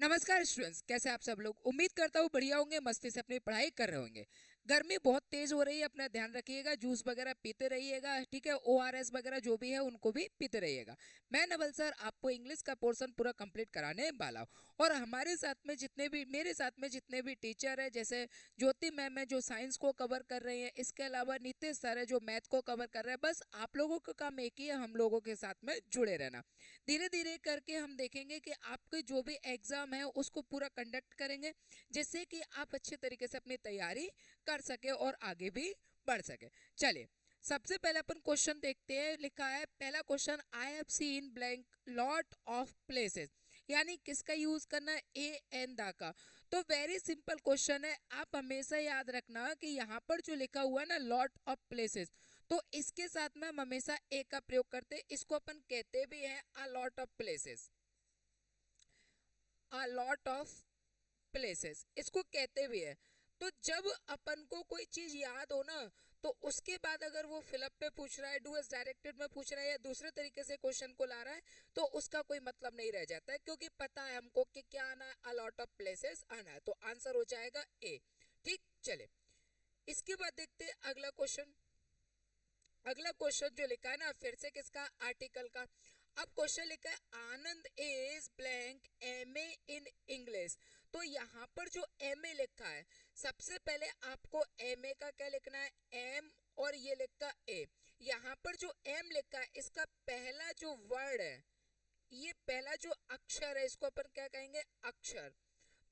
नमस्कार स्टूडेंट्स, कैसे आप सब लोग। उम्मीद करता हूँ बढ़िया होंगे, मस्ती से अपनी पढ़ाई कर रहे होंगे। गर्मी बहुत तेज हो रही है, अपना ध्यान रखिएगा, जूस वगैरह पीते रहिएगा, ठीक है। ओआरएस वगैरह जो भी है उनको भी पीते रहिएगा। मैं नवल सर आपको इंग्लिश का पोर्शन पूरा कंप्लीट कराने वाला हूँ। और हमारे साथ में जितने भी मेरे साथ में जितने भी टीचर है, जैसे ज्योति मैम है जो साइंस को कवर कर रहे हैं, इसके अलावा नीतीश सर है जो मैथ को कवर कर रहे हैं। बस आप लोगों का काम एक ही है, हम लोगों के साथ में जुड़े रहना। धीरे धीरे करके हम देखेंगे कि आपके जो भी एग्जाम है उसको पूरा कंडक्ट करेंगे, जिससे कि आप अच्छे तरीके से अपनी तैयारी कर सके और आगे भी बढ़ सके। चलिए, सबसे पहले अपन क्वेश्चन देखते हैं। लिखा है पहला question, I have seen blank lot of places. यानी किसका यूज करना है, ए एन दा का। तो वेरी सिंपल क्वेश्चन है, आप हमेशा याद रखना कि यहाँ पर जो लिखा हुआ है ना लॉट ऑफ प्लेसेस, तो इसके साथ में हम हमेशा ए का प्रयोग करते हैं। इसको अपन कहते भी हैं a lot of places. A lot of places इसको कहते भी है। तो जब अपन को कोई चीज याद हो ना, तो उसके बाद अगर वो फिलअप पे पूछ रहा है, डू एज डायरेक्टेड में पूछ रहा है, या दूसरे तरीके से क्वेश्चन को ला रहा है, तो उसका कोई मतलब नहीं रह जाता है, क्योंकि पता है हमको कि क्या आना है, अ लॉट ऑफ प्लेसेस आना है। तो आंसर हो जाएगा ए। ठीक, चले इसके बाद देखते हैं अगला क्वेश्चन। अगला क्वेश्चन जो लिखा है ना, फिर से किसका, आर्टिकल का। अब क्वेश्चन लिखा है Anand is blank MA in English. तो यहाँ पर जो एमए लिखा है, सबसे पहले आपको एमए का क्या लिखना है, एम, और ये लिखा ए। यहाँ पर जो एम लिखा है, इसका पहला जो वर्ड है, ये पहला जो अक्षर है, इसको अपन क्या कहेंगे, अक्षर।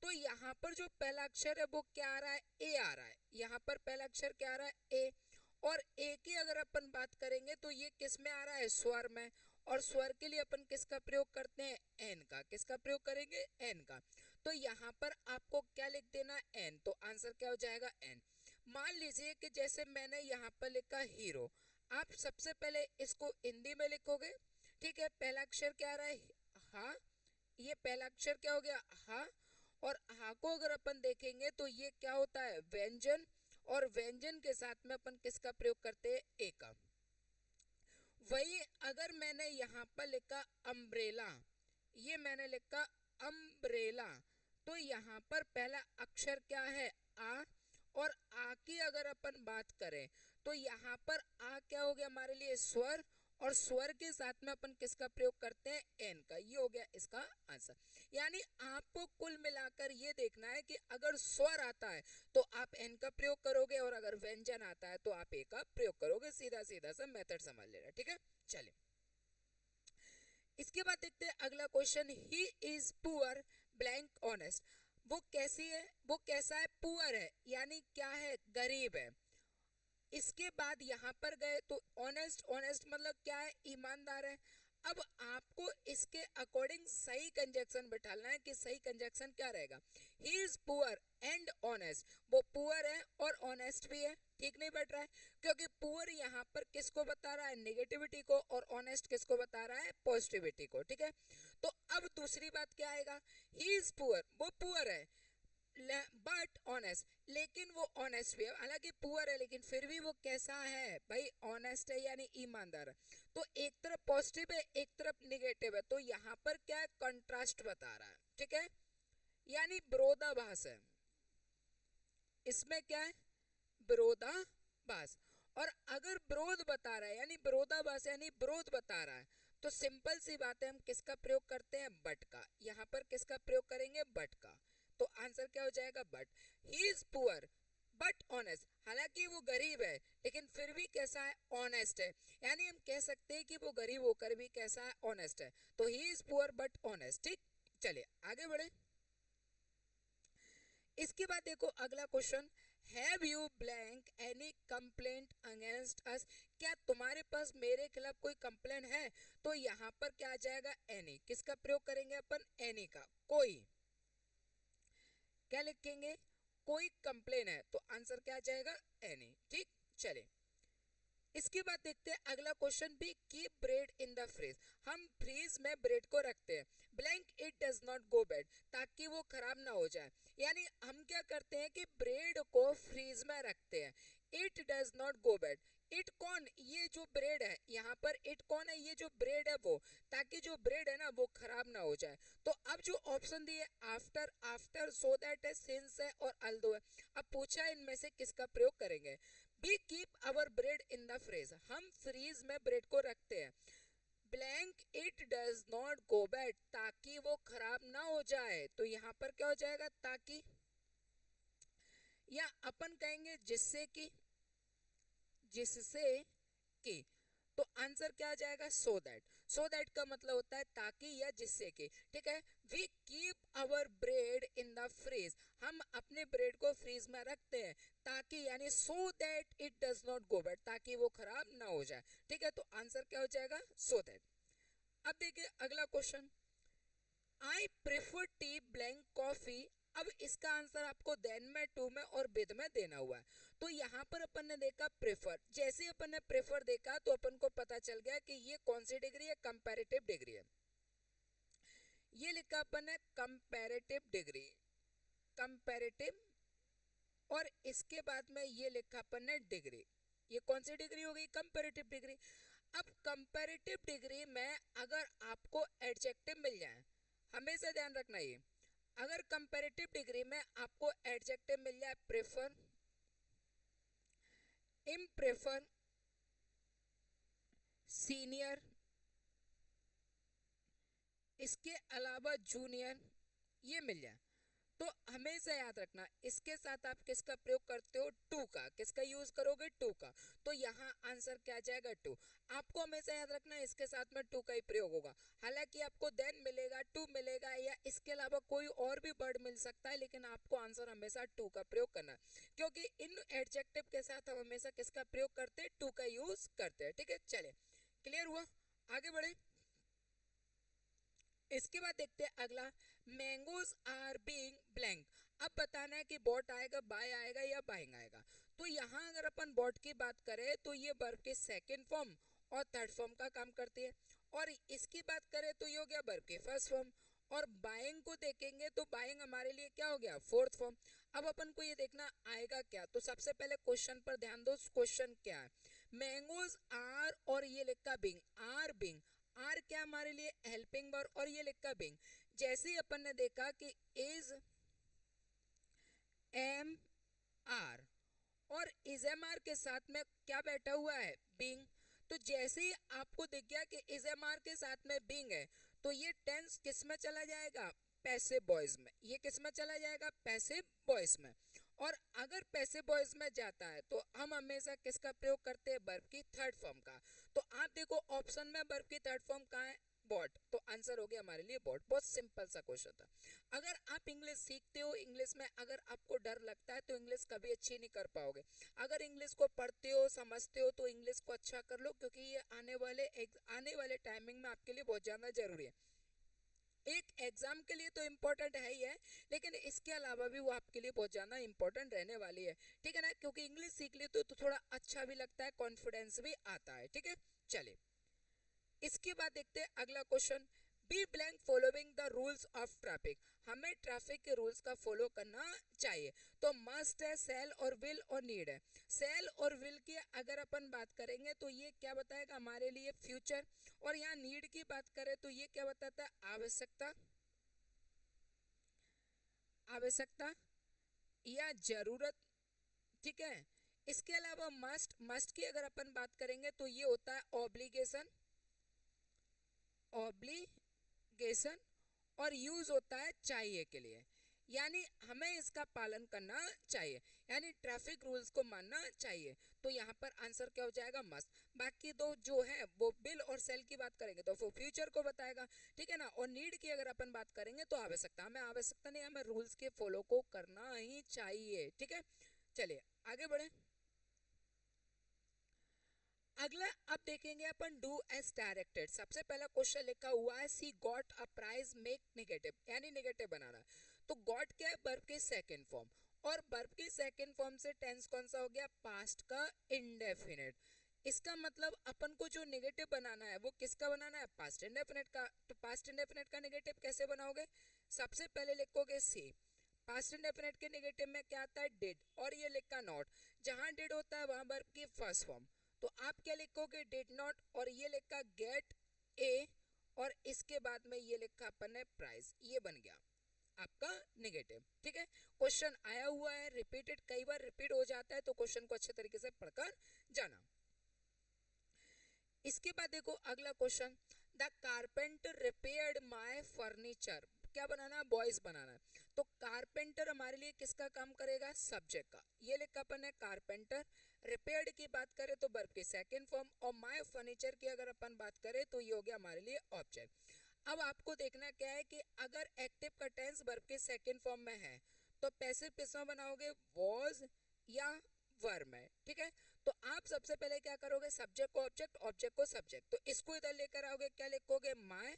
तो यहाँ पर जो पहला अक्षर है वो क्या आ रहा है, ए आ रहा है। यहाँ पर पहला अक्षर क्या आ रहा है, ए। और ए की अगर अपन बात करेंगे तो ये किस में आ रहा है, स्वर में। और स्वर के लिए अपन किसका प्रयोग करते हैं, एन का। किसका प्रयोग करेंगे, एन का। तो यहाँ पर आपको क्या लिख देना, एन। तो आंसर क्या हो जाएगा, एन। मान लीजिए कि जैसे मैंने यहाँ पर लिखा हीरो, आप सबसे पहले इसको हिंदी में लिखोगे। ठीक है, पहला अक्षर क्या आ रहा है, हा। ये पहला अक्षर क्या हो गया, हा। और हा को अगर अपन देखेंगे तो ये क्या होता है, व्यंजन। और व्यंजन के साथ में अपन किसका प्रयोग करते हैं, ए का। वही अगर मैंने यहाँ पर लिखा अम्ब्रेला, ये मैंने लिखा अम्ब्रेला, तो यहाँ पर पहला अक्षर क्या है, आ। और आ की अगर अपन बात करें तो यहाँ पर आ क्या हो गया हमारे लिए, स्वर। और स्वर के साथ में अपन किसका प्रयोग करते हैं, एन का। ये हो गया इसका आंसर। यानी आपको कुल मिलाकर ये देखना है कि अगर स्वर आता है तो आप एन का प्रयोग करोगे, और अगर व्यंजन आता है तो आप ए का प्रयोग करोगे। सीधा सीधा सा मेथड समझ लेना, ठीक है। चलिए इसके बाद देखते हैं अगला question, he is poor blank honest. वो कैसी है, वो कैसा है, पुअर है, यानी क्या है, गरीब है। इसके बाद यहाँ पर गए तो ऑनेस्ट, ऑनेस्ट मतलब क्या है, ईमानदार है। अब आपको इसके अकॉर्डिंग सही कंजक्शन बिठाना है कि सही कंजक्शन क्या रहेगा। He is poor and honest. वो पुअर है और ऑनेस्ट भी है, ठीक नहीं बैठ रहा है। क्योंकि पुअर यहाँ पर किसको बता रहा है, नेगेटिविटी को, और ऑनेस्ट किसको बता रहा है, पॉजिटिविटी को, ठीक है। तो अब दूसरी बात क्या आएगा, ही इज पुअर, वो पुअर है बट ऑनेस्ट, लेकिन वो ऑनेस्ट भी है। हालांकि पुअर है लेकिन फिर भी वो कैसा है भाई, ऑनेस्ट है, यानी ईमानदार है। तो एक तरफ पॉजिटिव है, एक तरफ निगेटिव है। तो यहाँ पर क्या है, कंट्रास्ट बता रहा है, ठीक है, यानी विरोधाभास है। इसमें क्या है, विरोधाभास। और अगर विरोध बता रहा है, यानी विरोधाभास यानी विरोध बता रहा है, तो सिंपल सी बात है, हम किसका प्रयोग करते हैं, बट का। यहाँ पर किसका प्रयोग करेंगे, बट का। तो आंसर क्या हो जाएगा, but. He is poor but honest, हालांकि वो गरीब है लेकिन फिर भी कैसा है, ऑनेस्ट है। यानी हम कह सकते हैं कि वो गरीब होकर भी कैसा है, ऑनेस्ट है। तो he is poor but honest, ठीक। चलिए आगे बढ़े। इसके बाद देखो अगला question, have you blank any complaint against us. क्या तुम्हारे पास मेरे खिलाफ कोई कंप्लेंट है। तो यहाँ पर क्या आ जाएगा, एनी। किसका प्रयोग करेंगे अपन, एनी का। कोई, क्या लिखेंगे, कोई कंप्लेन है, तो आंसर क्या आ जाएगा, एनी, ठीक। चले इसके बाद देखते हैं अगला क्वेश्चन भी, keep bread in the fridge. हम फ्रीज में ब्रेड को रखते हैं, blank it does not go bad, ताकि वो खराब ना हो जाए। यानी हम क्या करते हैं कि ब्रेड को फ्रीज में रखते हैं, it does not go bad. It कौन, ये जो ब्रेड है, यहाँ पर इट कौन है, ये जो ब्रेड है वो, ताकि जो ब्रेड है ना वो खराब ना हो जाए। तो अब जो ऑप्शन दिए आफ्टर, आफ्टर, सो दैट है, सिंस है और अल्दो है। अब पूछा इनमें से किसका प्रयोग करेंगे। We keep our bread in the fridge, हम फ्रीज में ब्रेड को रखते हैं, blank it does not go bad, ताकि वो खराब ना हो जाए। तो यहाँ पर क्या हो जाएगा, ताकि, या अपन कहेंगे जिससे कि, जिससे कि। तो आंसर क्या आ जाएगा, सो दैट। सो दैट का मतलब होता है ताकि या जिससे कि, ठीक है। We keep our bread in the fridge, हम अपने ब्रेड को फ्रीज में रखते हैं ताकि, यानी so that it does not go bad, ताकि वो खराब ना हो जाए, ठीक है। तो आंसर क्या हो जाएगा, सो दैट। अब देखिए अगला question, I prefer tea blank coffee. अब इसका आंसर आपको देन में, टू में और विद में देना हुआ है। तो यहाँ पर अपन ने देखा प्रेफर, जैसे अपन ने प्रेफर देखा तो अपन को पता चल गया कि ये कौन सी डिग्री है, कंपैरेटिव डिग्री है। ये लिखा अपन ने कंपैरेटिव डिग्री, कंपैरेटिव, और इसके बाद में ये लिखा अपन ने डिग्री। ये कौन सी डिग्री हो गई, कंपैरेटिव डिग्री। अब कंपैरेटिव डिग्री में अगर आपको एडजेक्टिव मिल जाए, हमेशा ध्यान रखना ये, अगर कंपैरेटिव डिग्री में आपको एडजेक्टिव मिल जाए प्रेफर, इम्प्रेफर, सीनियर, इसके अलावा जूनियर, ये मिल जाए, तो हमेशा याद रखना इसके साथ आप किसका प्रयोग करते हो, टू का। किसका यूज करोगे, टू का। तो यहाँ आंसर क्या आ जाएगा, टू। आपको हमेशा याद रखना इसके साथ में टू का ही प्रयोग होगा। हालांकि आपको देन मिलेगा, टू मिलेगा, या इसके अलावा कोई और भी वर्ड मिल सकता है, लेकिन आपको आंसर हमेशा टू का प्रयोग करना है, क्योंकि इन एडजेक्टिव के साथ हम हमेशा किसका प्रयोग करते हैं, टू का यूज करते हैं, ठीक है। चले, क्लियर हुआ, आगे बढ़े। इसके बाद देखते हैं अगला, मैंगोज आर बीइंग ब्लैंक। अब बताना है कि बॉट आएगा, बाय आएगा या बाइंग आएगा। तो यहाँ अगर अपन बॉट की बात करें तो ये वर्ब के सेकंड फॉर्म और थर्ड फॉर्म का काम करती है, और इसकी बात करें तो ये हो गया वर्ब के फर्स्ट फॉर्म, और बाइंग को देखेंगे तो बाइंग हमारे लिए क्या हो गया, फोर्थ फॉर्म। अब अपन को ये देखना आएगा क्या, तो सबसे पहले क्वेश्चन पर ध्यान दो, क्वेश्चन क्या है, मैंगोज आर, और ये लिखा बिंग, आर बिंग, आर क्या हमारे लिए हेल्पिंग वर्ब, और ये लिखा बिंग। जैसे ही अपन ने देखा कि इज एम आर, और इज एम आर के साथ में क्या बैठा हुआ है, बिंग। तो जैसे ही आपको दिख गया कि इज एम आर के साथ में बिंग है, तो ये टेंस किस में चला जाएगा, पैसिव वॉइस में। ये किस में चला जाएगा, पैसिव वॉइस में। और अगर पैसिव वॉइस में जाता है तो हम हमेशा किसका प्रयोग करते हैं, वर्ब की थर्ड फॉर्म का। तो आप देखो ऑप्शन में वर्ब की थर्ड फॉर्म कहाँ है, बॉट। तो आंसर हो गया हमारे लिए बॉट। बहुत सिंपल सा क्वेश्चन था। अगर आप इंग्लिश सीखते हो, इंग्लिश में अगर आपको डर लगता है तो इंग्लिश कभी अच्छी नहीं कर पाओगे। अगर इंग्लिश को पढ़ते हो, समझते हो, तो इंग्लिश को अच्छा कर लो, क्योंकि ये आने वाले टाइमिंग में आपके लिए बहुत ज़्यादा जरूरी है। एक एग्जाम के लिए तो इम्पोर्टेंट है ही है, लेकिन इसके अलावा भी वो आपके लिए बहुत ज़्यादा इम्पोर्टेंट रहने वाली है, ठीक है ना। क्योंकि इंग्लिश सीख ली तो थोड़ा अच्छा भी लगता है, कॉन्फिडेंस भी आता है, ठीक है। चलिए, इसके बाद देखते हैं अगला question, B blank following the rules of traffic. हमें ट्रैफिक के रूल्स का फॉलो करना चाहिए। तो मस्ट है, सेल और विल और नीड है। सेल और विल की अगर अपन बात करेंगे तो ये क्या बताएगा हमारे लिए, फ्यूचर। और यहाँ नीड की बात करें तो ये क्या बताता है, आवश्यकता, आवश्यकता या जरूरत, ठीक है। इसके अलावा मस्ट, मस्ट की अगर अपन बात करेंगे तो ये होता है ऑब्लिगेशन, ऑब्लिगेशन, और यूज होता है चाहिए के लिए। यानी हमें इसका पालन करना चाहिए, यानी ट्रैफिक रूल्स को मानना चाहिए। तो यहाँ पर आंसर क्या हो जाएगा, मस्ट। बाकी दो जो है वो बिल और सेल की बात करेंगे तो वो फ्यूचर को बताएगा, ठीक है ना। और नीड की अगर अपन बात करेंगे तो आवश्यकता, हमें आवश्यकता नहीं, हमें रूल्स के फॉलो को करना ही चाहिए, ठीक है। चलिए आगे बढ़े। अगला अब देखेंगे अपन डू एस डायरेक्टेड। सबसे पहला क्वेश्चन लिखा हुआ है she got a prize make negative, यानी नेगेटिव बनाना। तो गॉट क्या है, वर्ब के सेकंड फॉर्म, और वर्ब के सेकंड फॉर्म से टेंस कौन सा हो गया, पास्ट का इंडेफिनिट। इसका मतलब अपन को जो नेगेटिव बनाना है वो किसका बनाना है, पास्ट इंडेफिनिट का। तो पास्ट इंडेफिनिट का नेगेटिव कैसे बनाओगे, सबसे पहले लिखोगे सी, पास्ट इंडेफिनिट के नेगेटिव में क्या आता है, डिड, और ये लिखा नॉट, जहां डिड होता है वहां वर्ब की फर्स्ट फॉर्म, तो आप क्या लिखोगे, डिड नॉट, और ये लिखा गेट ए, और इसके बाद में ये लिखा अपन ने प्राइस, ये बन गया आपका नेगेटिव। ठीक है, क्वेश्चन आया हुआ है, रिपीटेड, कई बार रिपीट हो जाता है, तो क्वेश्चन को अच्छे तरीके से पढ़कर जाना। इसके बाद देखो अगला question, the carpenter repaired my furniture, क्या बनाना है, बॉयज बनाना है। तो कारपेंटर हमारे लिए किसका काम करेगा, सब्जेक्ट का, ये लिखा अपन है कारपेंटर। रिपेयर्ड की बात करें तो वर्ब की सेकंड फॉर्म, और माय फर्नीचर की अगर अपन बात करें तो ये हो गया हमारे लिए ऑब्जेक्ट। अब आपको देखना क्या है कि अगर एक्टिव का टेंस वर्ब के सेकंड फॉर्म में है तो पैसिव किसमें बनाओगे, वॉज या वर में। ठीक है, तो आप सबसे पहले क्या करोगे, सब्जेक्ट को ऑब्जेक्ट, ऑब्जेक्ट को सब्जेक्ट, तो इसको इधर लेकर आओगे, क्या लिखोगे, माय,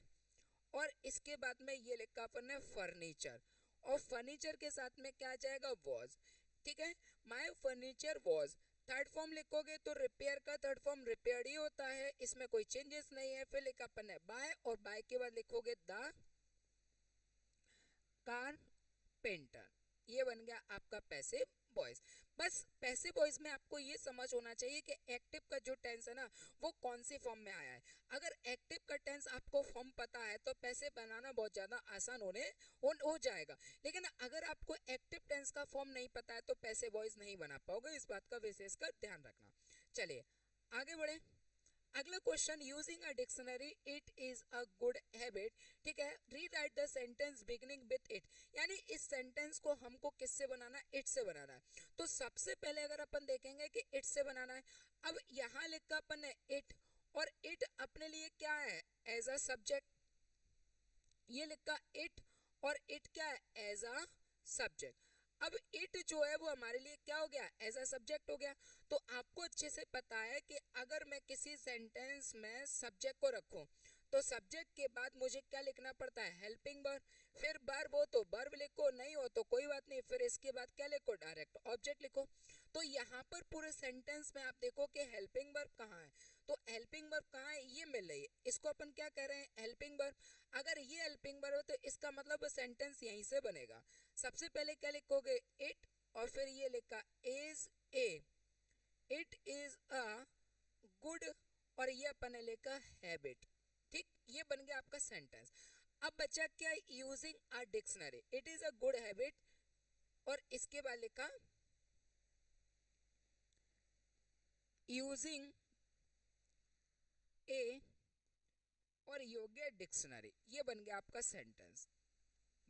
और इसके बाद में ये लिखा अपन ने फर्नीचर, और फर्नीचर के साथ में क्या आ जाएगा, वॉज। ठीक है, my furniture was. Third form लिखोगे तो रिपेयर का थर्ड फॉर्म रिपेयर्ड ही होता है, इसमें कोई चेंजेस नहीं है। फिर लिखा अपन ने बाय, और बाय के बाद लिखोगे द कारपेंटर, ये बन गया आपका पैसिव वॉइस। बस पैसिव वॉइस में आपको ये समझ होना चाहिए कि एक्टिव का जो टेंस है ना वो कौन सी फॉर्म में आया है। अगर एक्टिव का टेंस आपको फॉर्म पता है तो पैसिव बनाना बहुत ज्यादा आसान हो जाएगा, लेकिन अगर आपको एक्टिव टेंस का फॉर्म नहीं पता है तो पैसिव वॉइस नहीं बना पाओगे, इस बात का विशेषकर ध्यान रखना। चलिए आगे बढ़े। अगला question, using a dictionary it is a good habit. ठीक है, rewrite the sentence beginning with it, यानी इस सेंटेंस को हमको किससे बनाना है, इट से बनाना है। तो सबसे पहले अगर अपन देखेंगे कि इट से बनाना है, अब यहाँ लिखा अपन ने इट, और इट अपने लिए क्या है, एज अ सब्जेक्ट, ये लिखा इट, और इट क्या है, एज अ सब्जेक्ट। अब इट जो है वो हमारे लिए क्या हो गया, एज अ सब्जेक्ट हो गया। तो आपको अच्छे से पता है कि अगर मैं किसी सेंटेंस में सब्जेक्ट को रखूं तो सब्जेक्ट के बाद मुझे क्या लिखना पड़ता है, हेल्पिंग वर्ब। फिर वर्ब हो तो वर्ब लिखो, नहीं हो तो कोई बात नहीं, फिर इसके बाद क्या लिखो, डायरेक्ट ऑब्जेक्ट लिखो। तो यहाँ पर पूरे सेंटेंस में आप देखो कि हेल्पिंग वर्ब कहाँ है, तो हेल्पिंग वर्ब कहाँ है, ये मिल रही है, इसको अपन क्या कह रहे हैं, हेल्पिंग वर्ब। अगर ये हेल्पिंग वर्ब है तो इसका मतलब सेंटेंस यहीं से बनेगा। सबसे पहले क्या लिखोगे, इट, और फिर ये लिखा is a, it is a good, और ये अपन ने लिखा हैबिट। ठीक, ये बन गया आपका सेंटेंस। अब बचा क्या, using a dictionary, it is a good habit, और इसके बाद लिखा यूजिंग ए, और योग्य डिक्शनरी, ये बन गया आपका सेंटेंस।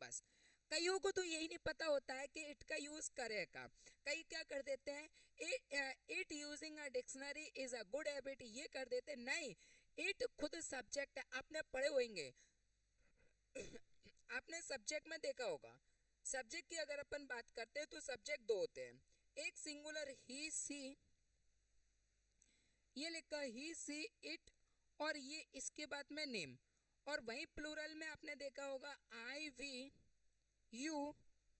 बस, कईयों को तो यही नहीं पता होता है कि इट का यूज करे का, कई क्या कर देते हैं, it using a dictionary is a good habit, ये कर देते, नहीं, इट खुद सब्जेक्ट है, आपने पढ़े होंगे आपने सब्जेक्ट में देखा होगा, सब्जेक्ट की अगर अपन बात करते हैं तो सब्जेक्ट दो होते हैं, एक सिंगुलर ही सी, ये लिखा ही सी इट, और ये इसके बाद में नेम, और वहीं प्लूरल में आपने देखा होगा आई वी यू,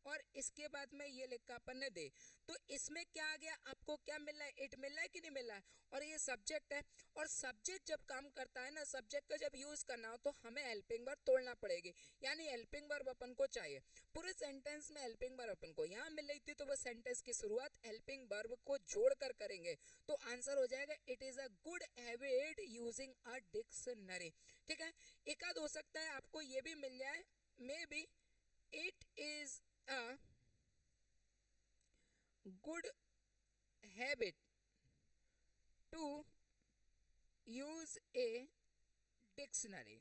और इसके बाद में ये लिखा अपन ने दे। तो इसमें क्या आ गया, आपको क्या मिल रहा है, इट मिल रहा है कि नहीं मिल रहा है, और ये सब्जेक्ट है, और सब्जेक्ट जब काम करता है ना, सब्जेक्ट का जब यूज करना हो तो हमें हेल्पिंग वर्ब तोड़ना पड़ेगी, यानी हेल्पिंग वर्ब अपन को चाहिए। पूरे सेंटेंस में हेल्पिंग वर्ब अपन को यहाँ मिल रही थी, तो वो सेंटेंस की शुरुआत हेल्पिंग वर्ब को जोड़कर करेंगे, तो आंसर हो जाएगा it is a good habit using a dictionary. ठीक है, एक आध हो सकता है आपको ये भी मिल जाए, may be it is a good habit to use a dictionary,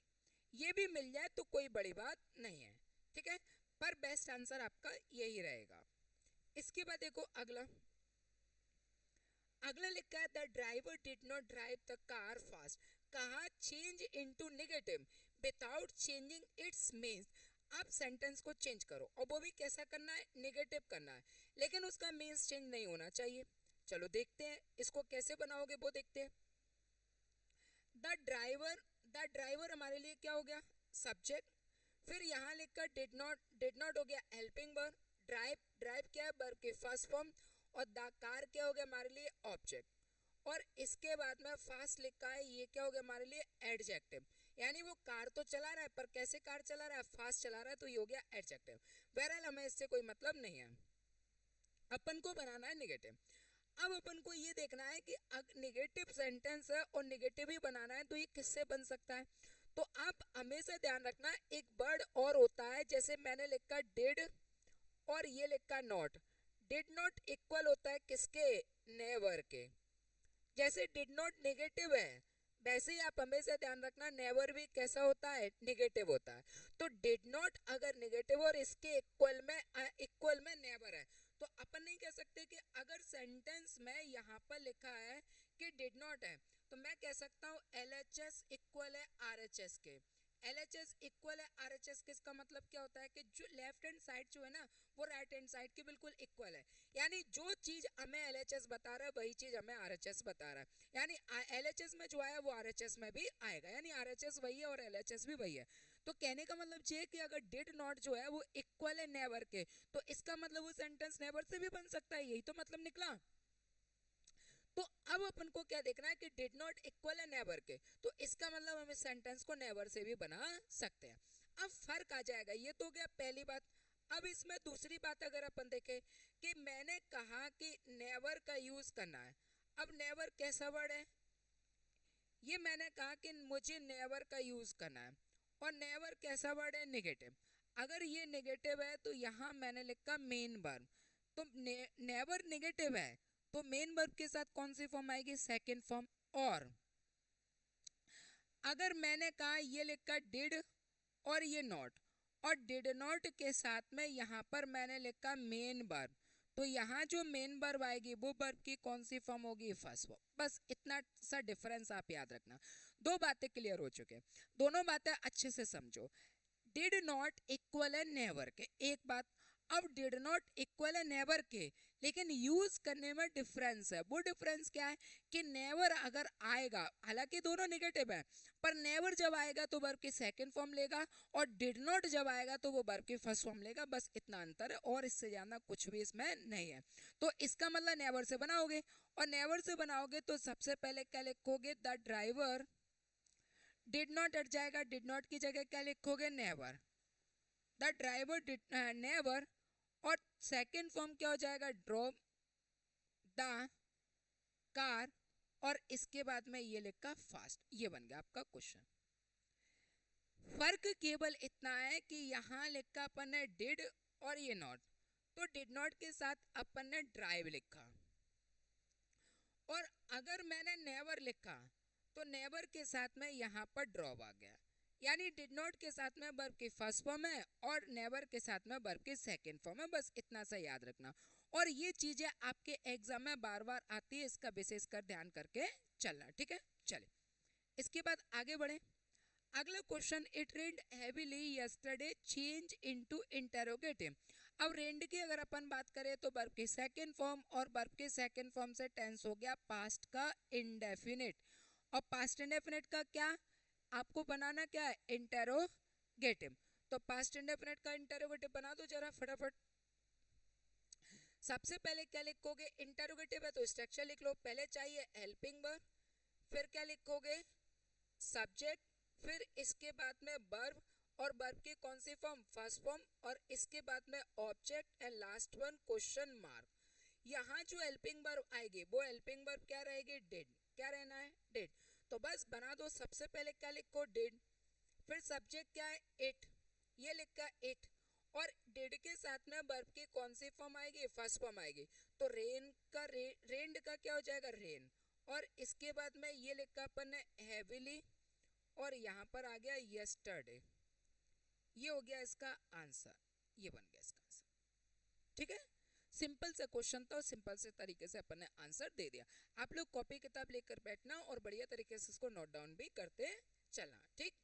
ये भी मिल जाए तो कोई बड़ी बात नहीं है। ठीक है, पर बेस्ट आंसर आपका यही रहेगा। इसके बाद देखो अगला, अगला लिखा है the driver did not drive the car fast, कहा change into negative without changing its means. आप सेंटेंस को चेंज करो, और वो भी कैसा करना है, नेगेटिव करना है, लेकिन उसका मीन्स चेंज नहीं होना चाहिए। चलो देखते हैं इसको कैसे बनाओगे, वो देखते हैं। द ड्राइवर हमारे लिए क्या हो गया, सब्जेक्ट, फिर यहाँ लिखकर डिड नॉट हो गया हेल्पिंग वर्ब, ड्राइव ड्राइव क्या है, वर्ब की फर्स्ट फॉर्म, और द कार क्या हो गया हमारे लिए ऑब्जेक्ट, और इसके बाद में फास्ट लिखा है, ये क्या हो गया हमारे लिए एडजेक्टिव, यानी वो कार तो चला रहा है पर कैसे कार चला रहा है, फास्ट चला रहा है, तो ये हो गया एडजेक्टिव। बहरहाल हमें इससे कोई मतलब नहीं है, अपन को बनाना है निगेटिव। अब अपन को ये देखना है कि निगेटिव सेंटेंस है और निगेटिव ही बनाना है, तो ये किससे बन सकता है। तो आप हमेशा ध्यान रखना, एक वर्ड और होता है, जैसे मैंने लिखा डिड और ये लिखा नॉट। डिड नॉट इक्वल होता है किसके, नेवर के। जैसे डिड नॉट नेगेटिव है, वैसे ही आप हमेशा ध्यान रखना नेवर भी कैसा होता है, नेगेटिव होता है। तो डिड नॉट अगर नेगेटिव और इसके इक्वल में नेवर है, तो अपन नहीं कह सकते कि अगर सेंटेंस में यहाँ पर लिखा है कि डिड नॉट है, तो मैं कह सकता हूँ LHS इक्वल है RHS के। LHS इक्वल है RHS के, इसका मतलब क्या होता है कि जो लेफ्ट हैंड साइड जो है ना, वो राइट हैंड साइड के बिल्कुल इक्वल है। यानी जो चीज हमें LHS बता रहा है वही चीज हमें RHS बता रहा है, यानी LHS में जो आया वो RHS में भी आएगा, यानी RHS वही है और LHS भी वही है। तो कहने का मतलब ये है कि अगर डिड नॉट जो है वो इक्वल है नेवर के, तो इसका मतलब वो सेंटेंस नेवर से भी बन सकता है, यही तो मतलब निकला। तो अब अपन को क्या देखना है कि डिड नॉट इक्वल है नेवर के, तो इसका मतलब हम इस सेंटेंस को नेवर से भी बना सकते हैं। अब फर्क आ जाएगा, ये तो हो गया पहली बात। अब इसमें दूसरी बात अगर अपन देखें कि मैंने कहा कि नेवर का यूज करना है। अब नेवर कैसा वर्ड है, ये मैंने कहा कि मुझे नेवर का यूज करना है, और नेवर कैसा वर्ड है, नेगेटिव। अगर ये नेगेटिव है तो यहाँ मैंने लिखा मेन वर्ब। तो नेवर नेगेटिव है, तो मेन वर्ब के साथ कौन सी फॉर्म आएगी, सेकंड फॉर्म। और अगर मैंने कहा ये लिखा डिड और ये नॉट, और डिड नॉट के साथ में यहाँ पर मैंने लिखा मेन वर्ब, तो यहाँ जो मेन वर्ब आएगी वो वर्ब की कौन सी फॉर्म होगी, फर्स्ट फॉर्म। बस इतना सा डिफरेंस आप याद रखना। दो बातें क्लियर हो चुके, दोनों बातें अच्छे से समझो। डिड नॉट इक्वल है नेवर के, एक बात। अब डिड नॉट इक्वल है नेवर के, लेकिन यूज करने में डिफरेंस है। वो डिफरेंस क्या है कि नेवर अगर आएगा, हालांकि दोनों नेगेटिव है, पर नेवर जब आएगा तो वर्ब की सेकंड फॉर्म लेगा, और डिड नॉट जब आएगा तो वो वर्ब की फर्स्ट फॉर्म लेगा। बस इतना अंतर है, और इससे ज्यादा कुछ भी इसमें नहीं है। तो इसका मतलब नेवर से बनाओगे, और नेवर से बनाओगे तो सबसे पहले क्या लिखोगे, द ड्राइवर। डिड नॉट हट जाएगा, डिड नॉट की जगह क्या लिखोगे, never. The driver did never, और सेकंड फॉर्म क्या हो जाएगा, ड्रॉप द कार, और इसके बाद में ये लिखा फास्ट। ये बन गया आपका क्वेश्चन। फर्क केवल इतना है कि यहाँ लिखा अपन ने डिड और ये नॉट, तो डिड नॉट के साथ अपन ने ड्राइव लिखा, और अगर मैंने नेवर लिखा तो नेवर के साथ में यहाँ पर ड्रॉप आ गया। यानी डिड नॉट के साथ में वर्ब की फर्स्ट फॉर्म है और नेवर के साथ में वर्ब की सेकंड फॉर्म है, बस इतना सा याद रखना। और ये चीजें आपके एग्जाम में बार बार आती है, इसका विशेष कर ध्यान करके चलना, ठीक है। चले इसके बाद आगे बढ़े। अगला question, it rained heavily yesterday change into interrogative. अब रेन्ड की अगर अपन बात करें तो वर्ब की सेकंड फॉर्म, और वर्ब के सेकंड फॉर्म से टेंस हो गया पास्ट का इंडेफिनिट, और पास्ट इंडेफिनिट का क्या आपको बनाना, क्या है, इंटरोगेटिव। तो पास्ट इंडेफिनिट का इंटरोगेटिव बना दो जरा फटाफट। सबसे पहले क्या लिखोगे, इंटरोगेटिव है तो स्ट्रक्चर लिख लो। पहले चाहिए हेल्पिंग वर्ब, फिर क्या लिखोगे, सब्जेक्ट, फिर इसके बाद में वर्ब, और वर्ब की कौन सी फॉर्म, फर्स्ट फॉर्म, और इसके बाद में object, and last one question mark. यहाँ जो हेल्पिंग वर्ब आएगी वो हेल्पिंग वर्ब क्या रहेगी, डिड। क्या रहना है, डिड। तो बस बना दो। सबसे पहले क्या लिखो, डिड, फिर सब्जेक्ट क्या है, इट, ये लिखा इट, और डिड के साथ में वर्ब की कौन सी फॉर्म आएगी, फर्स्ट फॉर्म आएगी। तो रेन्ड का क्या हो जाएगा, रेन, और इसके बाद में ये लिखा अपन ने हैवीली, और यहाँ पर आ गया यस्टरडे। ये हो गया इसका आंसर, ये बन गया इसका आंसर, ठीक है। सिंपल से क्वेश्चन था और सिंपल से तरीके से अपन ने आंसर दे दिया। आप लोग कॉपी किताब लेकर बैठना और बढ़िया तरीके से इसको नोट डाउन भी करते चलना, ठीक।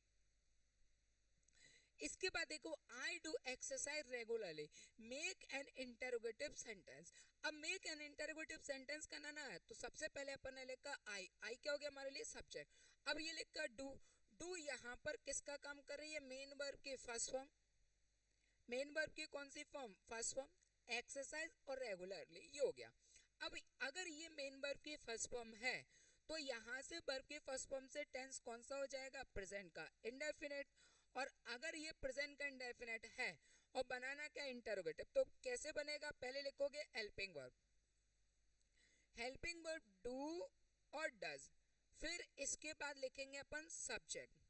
इसके बाद देखो, I do exercise regularly, make an interrogative sentence. अब मेक एन इंटरोगेटिव सेंटेंस करना ना है, तो सबसे पहले अपन ने लिखा आई, आई क्या हो गया हमारे लिए, सब्जेक्ट। अब ये लिखा डू, डू यहाँ पर किसका काम कर रही है, मेन वर्ब की फर्स्ट फॉर्म। मेन वर्ब की कौन सी फॉर्म, फर्स्ट फॉर्म। एक्सरसाइज और रेगुलरली, ये हो गया। अब अगर ये मेन वर्ब की फर्स्ट फॉर्म है तो यहाँ से वर्ब की फर्स्ट फॉर्म से टेंस कौन सा हो जाएगा, प्रेजेंट का इंडेफिनेट। और अगर ये प्रेजेंट का इंडेफिनेट है और बनाना क्या, इंटरोगेटिव, तो कैसे बनेगा, पहले लिखोगे helping verb, helping verb do और डज, फिर इसके बाद लिखेंगे अपन सब्जेक्ट,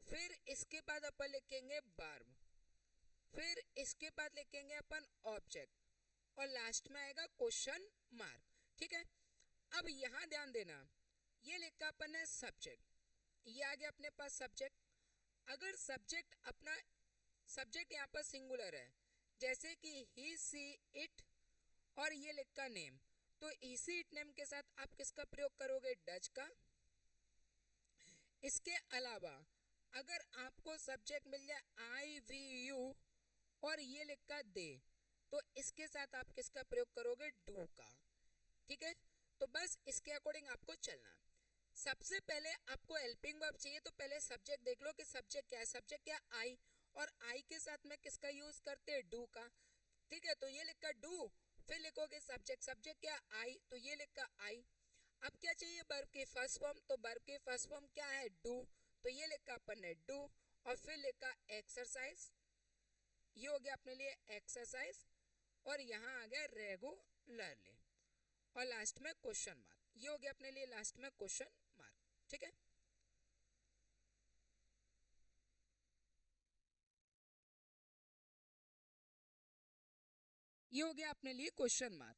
फिर इसके बाद अपन लिखेंगे वर्ब, फिर इसके बाद लिखेंगे अपन ऑब्जेक्ट और लास्ट में आएगा क्वेश्चन मार्क। ठीक है, अब यहां ध्यान देना, ये लिखा अपन ने सब्जेक्ट, ये आ गया अपने पास सब्जेक्ट। अगर सब्जेक्ट अपना सब्जेक्ट यहाँ पर सिंगुलर है, जैसे कि ही सी इट, और ये लिखा नेम, तो ही सी इट नेम के साथ आप किसका प्रयोग करोगे, डज का। इसके अलावा अगर आपको सब्जेक्ट मिल जाए आई वी यू और ये लिखा दे, तो इसके साथ आप किसका प्रयोग करोगे, डू का। ठीक है, तो बस इसके अकॉर्डिंग आपको चलना। सबसे पहले आपको हेल्पिंग वर्ब चाहिए, तो पहले सब्जेक्ट देख लो कि सब्जेक्ट क्या है, सब्जेक्ट क्या, आई, और आई के साथ में किसका यूज करते हैं, डू का। ठीक है, तो ये लिखा डू, फिर लिखोगे सब्जेक्ट, सब्जेक्ट क्या, आई, तो ये लिखा आई। अब क्या चाहिए, वर्ब की फर्स्ट फॉर्म, तो वर्ब की फर्स्ट फॉर्म क्या है, डू, तो ये लिखा अपन ने डू, और फिर लिखा एक्सरसाइज, ये हो गया अपने लिए एक्सरसाइज, और यहाँ आ गया रेगुलरली, और लास्ट में क्वेश्चन मार्क, ये हो गया अपने लिए लास्ट में क्वेश्चन मार्क। ठीक है, ये हो गया अपने लिए क्वेश्चन मार्क।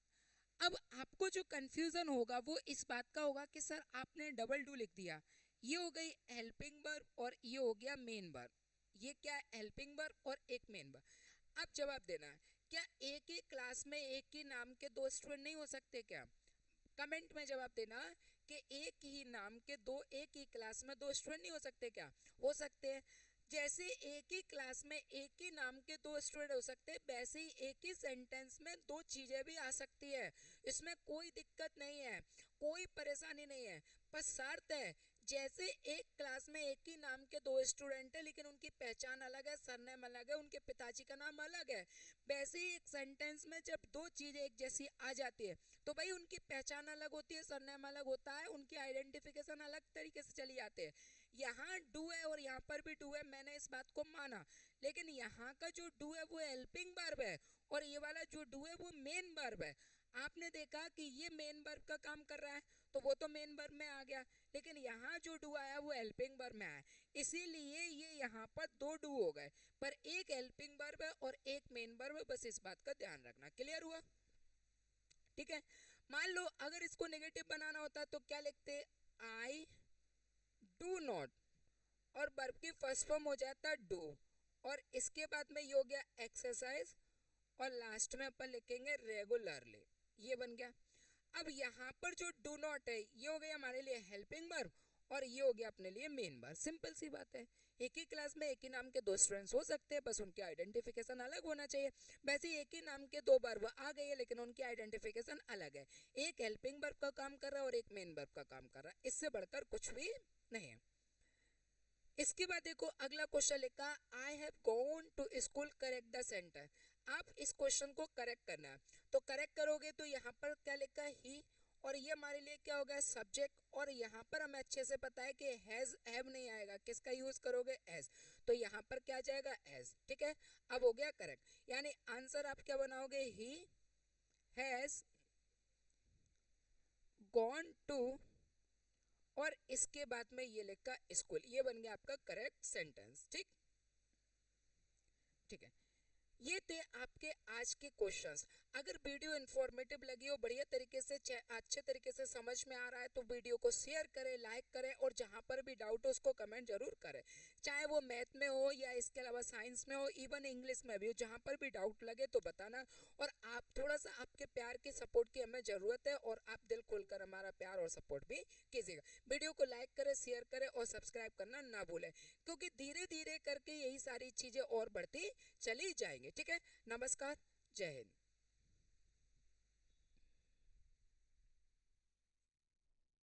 अब आपको जो कंफ्यूजन होगा वो इस बात का होगा कि सर आपने डबल डू लिख दिया, ये हो गई हेल्पिंग वर्ब और ये हो गया मेन वर्ब, ये क्या है, हेल्पिंग वर्ब और एक मेन वर्ब। अब जवाब देना है, क्या एक ही क्लास में एक ही नाम के दो स्टूडेंट नहीं हो सकते क्या, कमेंट में जवाब देना कि एक ही नाम के दो, एक ही क्लास में दो स्टूडेंट नहीं हो सकते क्या, हो सकते हैं। जैसे एक ही क्लास में एक ही नाम के दो स्टूडेंट हो सकते हैं, वैसे ही एक ही सेंटेंस में दो चीजें भी आ सकती है, इसमें कोई दिक्कत नहीं है, कोई परेशानी नहीं है। पर शर्त है, जैसे एक क्लास में एक ही नाम के दो स्टूडेंट है लेकिन उनकी पहचान अलग है, सरनेम अलग है, उनके पिताजी का नाम अलग है, वैसे ही एक सेंटेंस में जब दो चीजें एक जैसी आ जाती है तो भाई उनकी पहचान अलग होती है, सरनेम अलग होता है, उनकी आइडेंटिफिकेशन अलग तरीके से चली जाते हैं। यहाँ डू है और यहाँ पर भी डू है, मैंने इस बात को माना, लेकिन यहाँ का जो डू है वो हेल्पिंग वर्ब है और ये वाला जो डू है वो मेन वर्ब है। आपने देखा कि ये मेन वर्ब का काम कर रहा है तो वो तो मेन वर्ब में आ गया, लेकिन यहाँ जो डू आया वो हेल्पिंग वर्ब में आया, इसीलिए ये यहाँ पर दो डू हो गए, पर एक हेल्पिंग वर्ब है और एक मेन वर्ब है, बस इस बात का ध्यान रखना। क्लियर हुआ? ठीक है, मान लो अगर इसको नेगेटिव बनाना होता तो क्या लिखते, आई डू नॉट, और वर्ब की फर्स्ट फॉर्म हो जाता डू, और इसके बाद में ये हो गया एक्सरसाइज, और लास्ट में अपन लिखेंगे रेगुलरली, ये बन गया। अब यहाँ पर जो डू नॉट है ये हो गया हमारे लिए हेल्पिंग वर्ब और ये हो गया अपने लिए मेन वर्ब, सिंपल सी बात है। एक ही क्लास में एक ही नाम के दो स्टूडेंट्स हो सकते हैं, बस उनके आइडेंटिफिकेशन अलग होना चाहिए। वैसे ही एक ही नाम के दो वर्ब आ गए लेकिन उनकी आइडेंटिफिकेशन अलग है, एक हेल्पिंग वर्ब का काम कर रहा है और एक मेन वर्ब का काम कर रहा है, इससे बढ़कर कुछ भी नहीं है। इसके बाद देखो अगला क्वेश्चन लिखा, I have gone to school, correct the sentence. आप इस क्वेश्चन को करेक्ट करना है, तो करेक्ट करोगे तो यहाँ पर क्या लिखा है, ही, और ये हमारे लिए क्या होगा, सब्जेक्ट, और यहाँ पर हमें अच्छे से पता है कि हैज हैव नहीं आएगा, किसका यूज करोगे, एज, तो यहाँ पर क्या जाएगा, एज। ठीक है, अब हो गया करेक्ट, यानी आंसर आप क्या बनाओगे, ही हैज गॉन टू, और इसके बाद में ये लिखा स्कूल, ये बन गया आपका करेक्ट सेंटेंस। ठीक, ठीक है, ये थे आपके आज के क्वेश्चंस। अगर वीडियो इंफॉर्मेटिव लगी हो, बढ़िया तरीके से अच्छे तरीके से समझ में आ रहा है तो वीडियो को शेयर करें, लाइक करें, और जहां पर भी डाउट हो उसको कमेंट जरूर करें, चाहे वो मैथ में हो या इसके अलावा साइंस में हो, इवन इंग्लिश में भी हो, जहां पर भी डाउट लगे तो बताना। और आप थोड़ा सा आपके प्यार की सपोर्ट की हमें जरूरत है और आप दिल खोलकर हमारा प्यार और सपोर्ट भी कीजिएगा। वीडियो को लाइक करें, शेयर करें और सब्सक्राइब करना ना भूलें, क्योंकि धीरे धीरे करके यही सारी चीजें और बढ़ती चली जाएंगी। ठीक है, नमस्कार, जय हिंद।